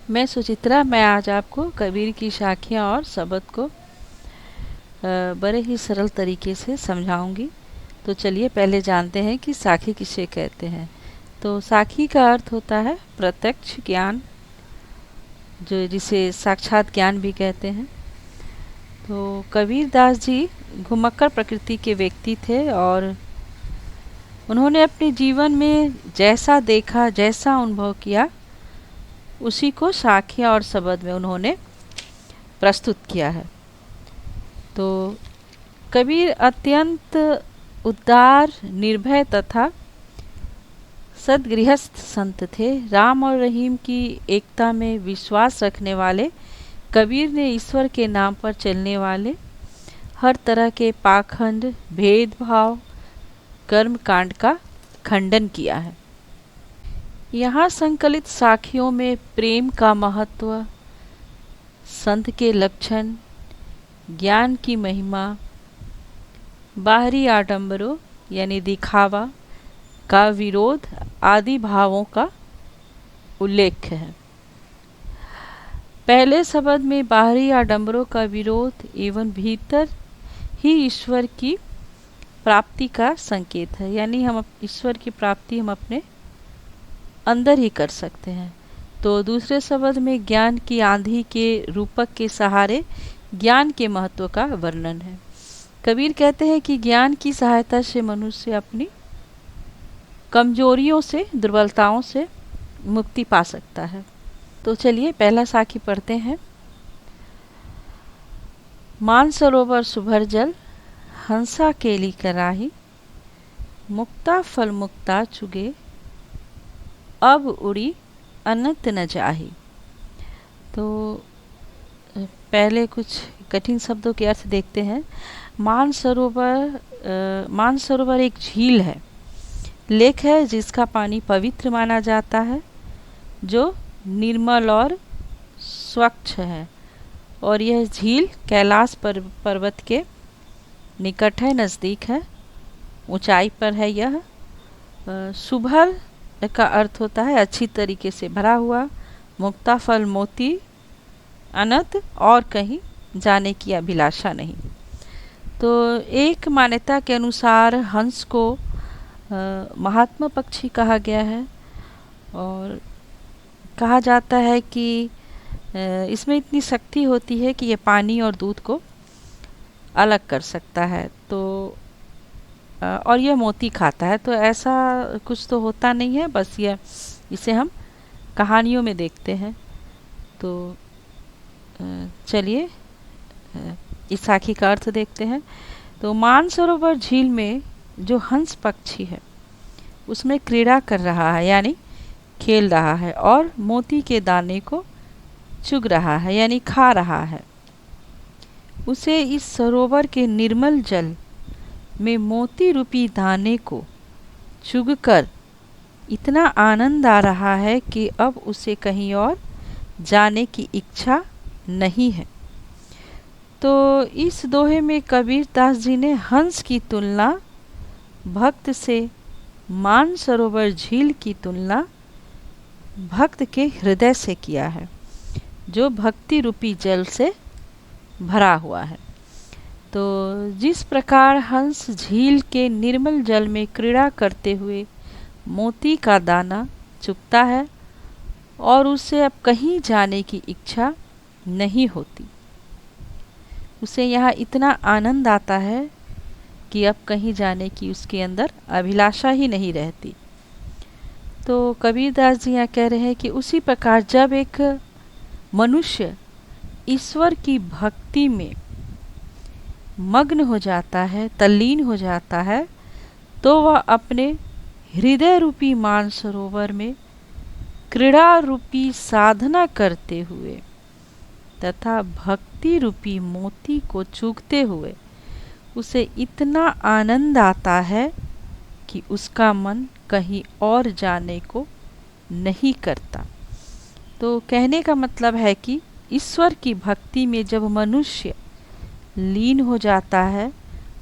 मैं सुचित्रा। मैं आज आपको कबीर की साखियाँ और शब्द को बड़े ही सरल तरीके से समझाऊंगी। तो चलिए पहले जानते हैं कि साखी किसे कहते हैं। तो साखी का अर्थ होता है प्रत्यक्ष ज्ञान, जो जिसे साक्षात ज्ञान भी कहते हैं। तो कबीर दास जी घुमक्कड़ प्रकृति के व्यक्ति थे और उन्होंने अपने जीवन में जैसा देखा, जैसा अनुभव किया, उसी को साखियाँ और शब्द में उन्होंने प्रस्तुत किया है। तो कबीर अत्यंत उदार, निर्भय तथा सद्गृहस्थ संत थे। राम और रहीम की एकता में विश्वास रखने वाले कबीर ने ईश्वर के नाम पर चलने वाले हर तरह के पाखंड, भेदभाव, कर्म कांड का खंडन किया है। यहाँ संकलित साखियों में प्रेम का महत्व, संत के लक्षण, ज्ञान की महिमा, बाहरी आडंबरों यानी दिखावा का विरोध आदि भावों का उल्लेख है। पहले शब्द में बाहरी आडंबरों का विरोध एवं भीतर ही ईश्वर की प्राप्ति का संकेत है, यानी हम ईश्वर की प्राप्ति हम अपने अंदर ही कर सकते हैं। तो दूसरे शब्द में ज्ञान की आंधी के रूपक के सहारे ज्ञान के महत्व का वर्णन है। कबीर कहते हैं कि ज्ञान की सहायता से मनुष्य अपनी कमजोरियों से, दुर्बलताओं से मुक्ति पा सकता है। तो चलिए पहला साखी पढ़ते हैं। मानसरोवर सुभर जल, हंसा केली कराही, मुक्ता फल मुक्ता चुगे, अब उड़ी अनंत न जाही। तो पहले कुछ कठिन शब्दों के अर्थ देखते हैं। मानसरोवर एक झील है, लेक है जिसका पानी पवित्र माना जाता है, जो निर्मल और स्वच्छ है। और यह झील कैलाश पर्वत के निकट है, नज़दीक है, ऊंचाई पर है। यह सुभर का अर्थ होता है अच्छी तरीके से भरा हुआ, मुक्ता फल मोती, अनंत और कहीं जाने की अभिलाषा नहीं। तो एक मान्यता के अनुसार हंस को महात्मा पक्षी कहा गया है और कहा जाता है कि इसमें इतनी शक्ति होती है कि ये पानी और दूध को अलग कर सकता है। तो और यह मोती खाता है। तो ऐसा कुछ तो होता नहीं है, बस यह इसे हम कहानियों में देखते हैं। तो चलिए इस साखी का अर्थ देखते हैं। तो मानसरोवर झील में जो हंस पक्षी है उसमें क्रीड़ा कर रहा है, यानी खेल रहा है, और मोती के दाने को चुग रहा है, यानी खा रहा है। उसे इस सरोवर के निर्मल जल में मोती रूपी दाने को चुगकर इतना आनंद आ रहा है कि अब उसे कहीं और जाने की इच्छा नहीं है। तो इस दोहे में कबीर दास जी ने हंस की तुलना भक्त से, मानसरोवर झील की तुलना भक्त के हृदय से किया है, जो भक्ति रूपी जल से भरा हुआ है। तो जिस प्रकार हंस झील के निर्मल जल में क्रीड़ा करते हुए मोती का दाना चुगता है और उसे अब कहीं जाने की इच्छा नहीं होती, उसे यहाँ इतना आनंद आता है कि अब कहीं जाने की उसके अंदर अभिलाषा ही नहीं रहती। तो कबीर दास जी यहाँ कह रहे हैं कि उसी प्रकार जब एक मनुष्य ईश्वर की भक्ति में मग्न हो जाता है, तल्लीन हो जाता है, तो वह अपने हृदय रूपी मानसरोवर में क्रीड़ा रूपी साधना करते हुए तथा भक्ति रूपी मोती को चूगते हुए उसे इतना आनंद आता है कि उसका मन कहीं और जाने को नहीं करता। तो कहने का मतलब है कि ईश्वर की भक्ति में जब मनुष्य लीन हो जाता है,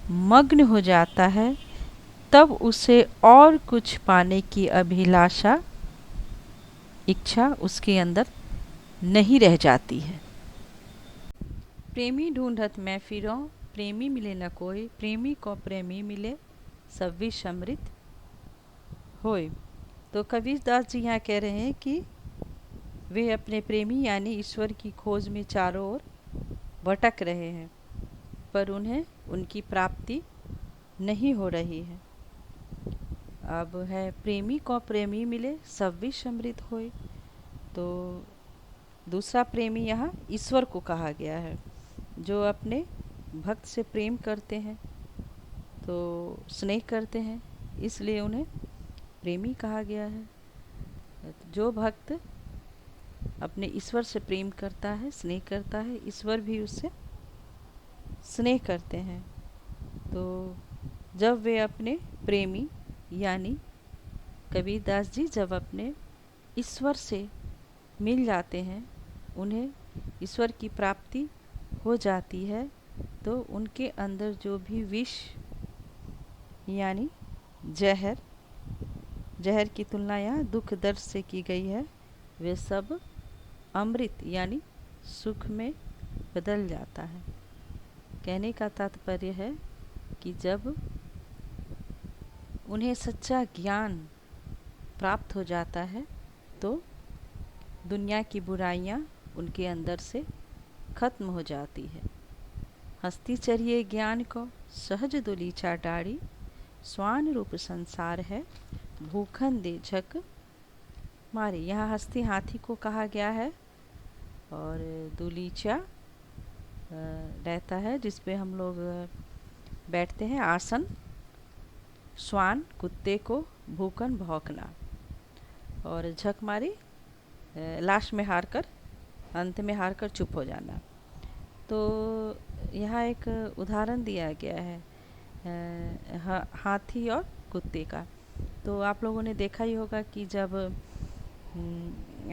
मग्न हो जाता है, तब उसे और कुछ पाने की अभिलाषा, इच्छा उसके अंदर नहीं रह जाती है। प्रेमी ढूंढत मैं फिरों, प्रेमी मिले न कोई, प्रेमी को प्रेमी मिले सब विषमृत होय। तो कबीरदास जी यहाँ कह रहे हैं कि वे अपने प्रेमी यानी ईश्वर की खोज में चारों ओर भटक रहे हैं, पर उन्हें उनकी प्राप्ति नहीं हो रही है। अब है प्रेमी को प्रेमी मिले सब विषमृत होए। तो दूसरा प्रेमी यहाँ ईश्वर को कहा गया है, जो अपने भक्त से प्रेम करते हैं, तो स्नेह करते हैं, इसलिए उन्हें प्रेमी कहा गया है। जो भक्त अपने ईश्वर से प्रेम करता है, स्नेह करता है, ईश्वर भी उससे स्नेह करते हैं। तो जब वे अपने प्रेमी यानी कबीरदास जी जब अपने ईश्वर से मिल जाते हैं, उन्हें ईश्वर की प्राप्ति हो जाती है, तो उनके अंदर जो भी विष यानी जहर, जहर की तुलना यहाँ दुख दर्द से की गई है, वे सब अमृत यानी सुख में बदल जाता है। कहने का तात्पर्य है कि जब उन्हें सच्चा ज्ञान प्राप्त हो जाता है, तो दुनिया की बुराइयां उनके अंदर से खत्म हो जाती है। हस्ती चरिए ज्ञान को सहज दुलीचा डाड़ी, स्वान रूप संसार है भूखन दे झक मारे। यहाँ हस्ती हाथी को कहा गया है, और दुलीचा रहता है जिस पे हम लोग बैठते हैं, आसन। स्वान कुत्ते को, भूखन भौंकना, और झक मारी लास्ट में हार कर, अंत में हार कर चुप हो जाना। तो यहाँ एक उदाहरण दिया गया है हाथी और कुत्ते का। तो आप लोगों ने देखा ही होगा कि जब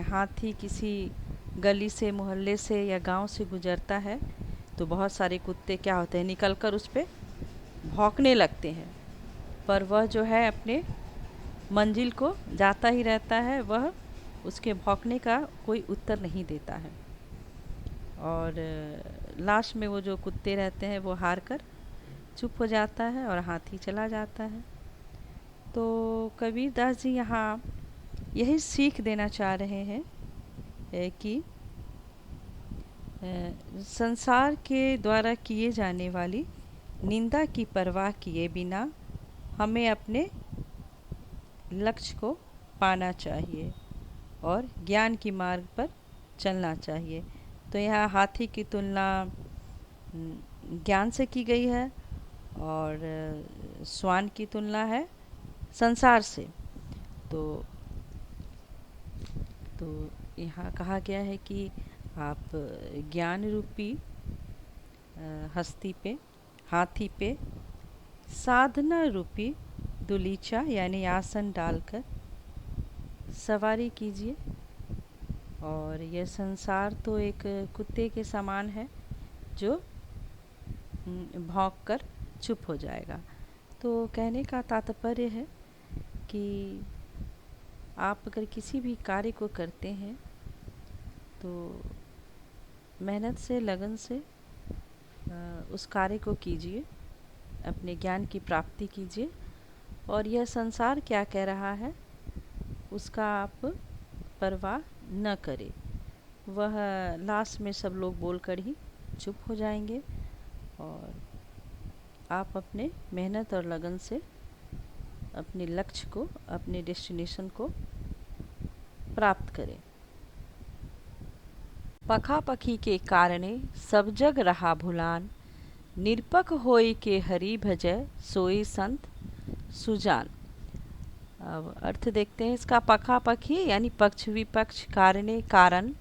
हाथी किसी गली से, मोहल्ले से या गांव से गुजरता है, तो बहुत सारे कुत्ते क्या होते हैं, निकलकर उस पर भौंकने लगते हैं, पर वह जो है अपने मंजिल को जाता ही रहता है, वह उसके भौंकने का कोई उत्तर नहीं देता है। और लास्ट में वो जो कुत्ते रहते हैं वो हार कर चुप हो जाता है और हाथी चला जाता है। तो कबीरदास जी यहाँ यही सीख देना चाह रहे हैं कि संसार के द्वारा किए जाने वाली निंदा की परवाह किए बिना हमें अपने लक्ष्य को पाना चाहिए और ज्ञान की मार्ग पर चलना चाहिए। तो यहाँ हाथी की तुलना ज्ञान से की गई है, और श्वान की तुलना है संसार से। तो यहाँ कहा गया है कि आप ज्ञान रूपी हस्ती पे, हाथी पे साधना रूपी दुलीचा यानी आसन डालकर सवारी कीजिए। और यह संसार तो एक कुत्ते के समान है जो भौंक कर चुप हो जाएगा। तो कहने का तात्पर्य है कि आप अगर किसी भी कार्य को करते हैं तो मेहनत से, लगन से उस कार्य को कीजिए, अपने ज्ञान की प्राप्ति कीजिए, और यह संसार क्या कह रहा है उसका आप परवाह न करें। वह लास्ट में सब लोग बोलकर ही चुप हो जाएंगे, और आप अपने मेहनत और लगन से अपने लक्ष्य को, अपने डेस्टिनेशन को प्राप्त करें। पखा पखी के कारणे सब जग रहा भुलान, निरपक होई के हरि भजय सोई संत सुजान। अब अर्थ देखते हैं इसका। पखा पखी यानी पक्ष विपक्ष, कारणे कारण,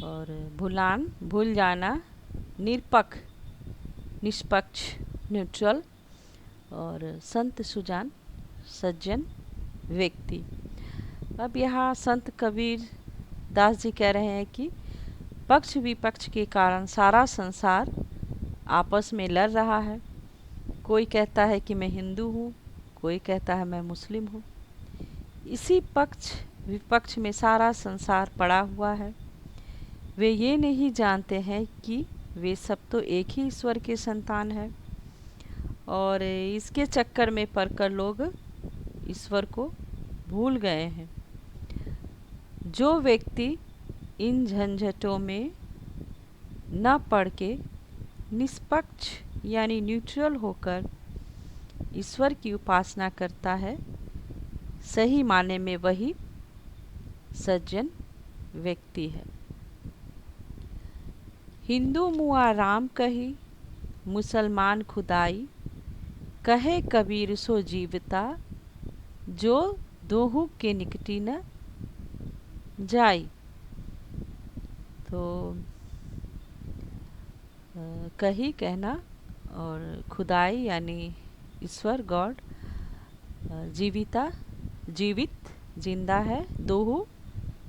और भुलान भूल जाना, निरपक निष्पक्ष न्यूट्रल, और संत सुजान सज्जन व्यक्ति। अब यहाँ संत कबीर दास जी कह रहे हैं कि पक्ष विपक्ष के कारण सारा संसार आपस में लड़ रहा है। कोई कहता है कि मैं हिंदू हूँ, कोई कहता है मैं मुस्लिम हूँ। इसी पक्ष विपक्ष में सारा संसार पड़ा हुआ है। वे ये नहीं जानते हैं कि वे सब तो एक ही ईश्वर के संतान हैं, और इसके चक्कर में पड़कर लोग ईश्वर को भूल गए हैं। जो व्यक्ति इन झंझटों में न पड़ के निष्पक्ष यानी न्यूट्रल होकर ईश्वर की उपासना करता है, सही माने में वही सज्जन व्यक्ति है। हिंदू मुआ राम कही, मुसलमान खुदाई, कहे कबीर सो जीवता, जो दोहू के निकटी न जाई। तो कही कहना और खुदाई यानी ईश्वर गॉड, जीविता जीवित जिंदा है, दोहू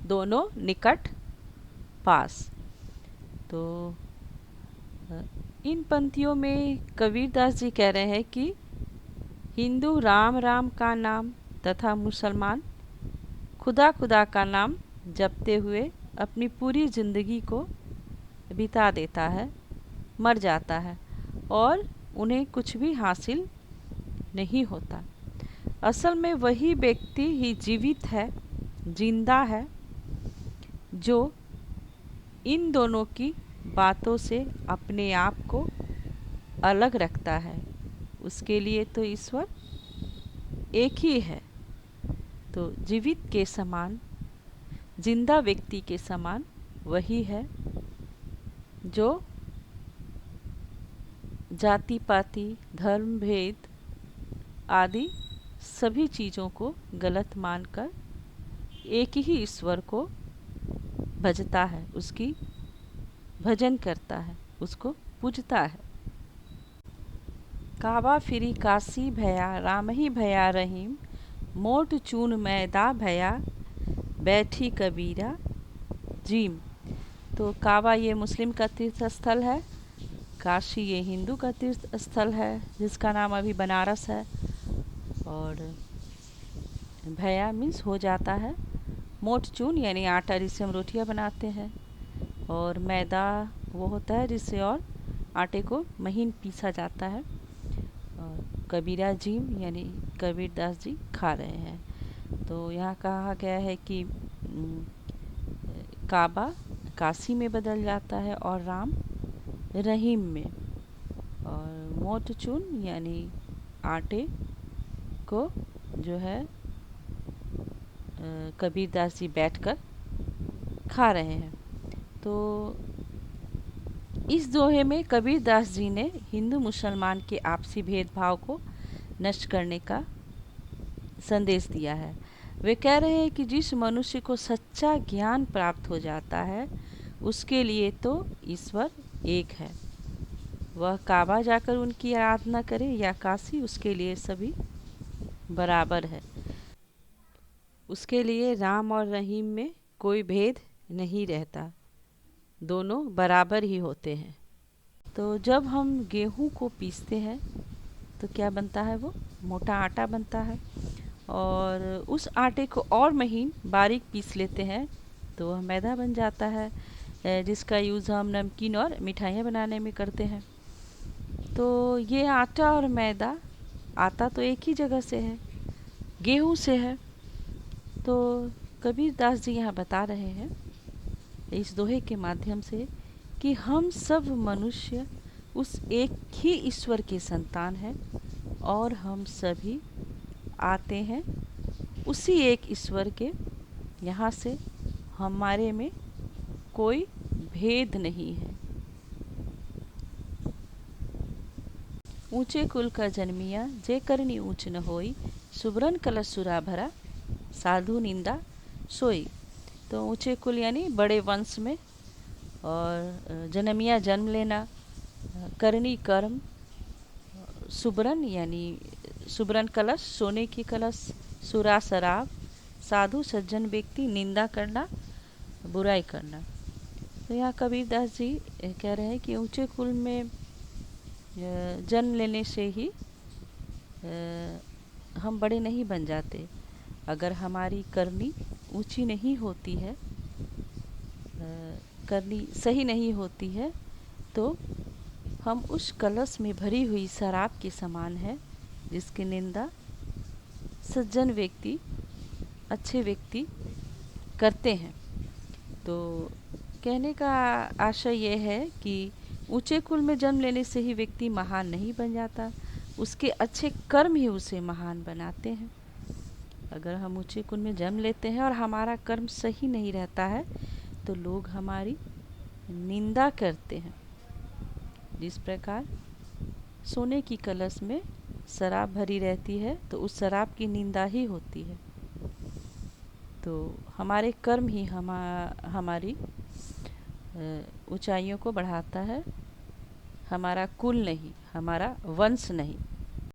दोनों, निकट पास। तो इन पंक्तियों में कबीरदास जी कह रहे हैं कि हिंदू राम राम का नाम तथा मुसलमान खुदा खुदा का नाम जपते हुए अपनी पूरी ज़िंदगी को बिता देता है, मर जाता है और उन्हें कुछ भी हासिल नहीं होता। असल में वही व्यक्ति ही जीवित है, जिंदा है, जो इन दोनों की बातों से अपने आप को अलग रखता है। उसके लिए तो ईश्वर एक ही है। तो जीवित के समान, जिंदा व्यक्ति के समान वही है जो जाति पाति, धर्म भेद आदि सभी चीज़ों को गलत मानकर एक ही ईश्वर को भजता है, उसकी भजन करता है, उसको पूजता है। काबा फिरी काशी भया, राम ही भया रहीम, मोट चून मैदा भया, बैठी कबीरा जीम। तो काबा ये मुस्लिम का तीर्थ स्थल है, काशी ये हिंदू का तीर्थ स्थल है जिसका नाम अभी बनारस है। और भया मीन्स हो जाता है, मोट चून यानी आटा जिससे हम रोटियां बनाते हैं, और मैदा वो होता है जिससे और आटे को महीन पीसा जाता है। और कबीरा जीम यानी कबीरदास जी खा रहे हैं। तो यहाँ कहा गया है कि काबा काशी में बदल जाता है और राम रहीम में, और मोट चून यानी आटे को जो है कबीरदास जी बैठकर खा रहे हैं। तो इस दोहे में कबीरदास जी ने हिंदू मुसलमान के आपसी भेदभाव को नष्ट करने का संदेश दिया है। वे कह रहे हैं कि जिस मनुष्य को सच्चा ज्ञान प्राप्त हो जाता है उसके लिए तो ईश्वर एक है। वह काबा जाकर उनकी आराधना करे या काशी, उसके लिए सभी बराबर है। उसके लिए राम और रहीम में कोई भेद नहीं रहता, दोनों बराबर ही होते हैं। तो जब हम गेहूं को पीसते हैं तो क्या बनता है, वो मोटा आटा बनता है, और उस आटे को और महीन बारीक पीस लेते हैं तो वह मैदा बन जाता है, जिसका यूज़ हम नमकीन और मिठाइयाँ बनाने में करते हैं। तो ये आटा और मैदा, आता तो एक ही जगह से है, गेहूं से है। तो कबीरदास जी यहाँ बता रहे हैं इस दोहे के माध्यम से कि हम सब मनुष्य उस एक ही ईश्वर के संतान हैं और हम सभी आते हैं उसी एक ईश्वर के। यहाँ से हमारे में कोई भेद नहीं है। ऊंचे कुल का जन्मिया, जे करनी ऊंच न होई, सुबरन कलश सुरा भरा, साधु निंदा सोई। तो ऊंचे कुल यानी बड़े वंश में, और जन्मिया जन्म लेना, करनी कर्म, सुबरन यानी सुबरन कलश सोने की कलश, सुरा शराब, साधु सज्जन व्यक्ति, निंदा करना बुराई करना। तो यहाँ कबीरदास जी कह रहे हैं कि ऊंचे कुल में जन्म लेने से ही हम बड़े नहीं बन जाते। अगर हमारी करनी ऊंची नहीं होती है करनी सही नहीं होती है, तो हम उस कलश में भरी हुई शराब के समान है, जिसकी निंदा सज्जन व्यक्ति, अच्छे व्यक्ति करते हैं। तो कहने का आशय यह है कि ऊंचे कुल में जन्म लेने से ही व्यक्ति महान नहीं बन जाता, उसके अच्छे कर्म ही उसे महान बनाते हैं। अगर हम ऊंचे कुल में जन्म लेते हैं और हमारा कर्म सही नहीं रहता है, तो लोग हमारी निंदा करते हैं। जिस प्रकार सोने की कलश में शराब भरी रहती है, तो उस शराब की निंदा ही होती है। तो हमारे कर्म ही हमारी ऊंचाइयों को बढ़ाता है, हमारा कुल नहीं, हमारा वंश नहीं।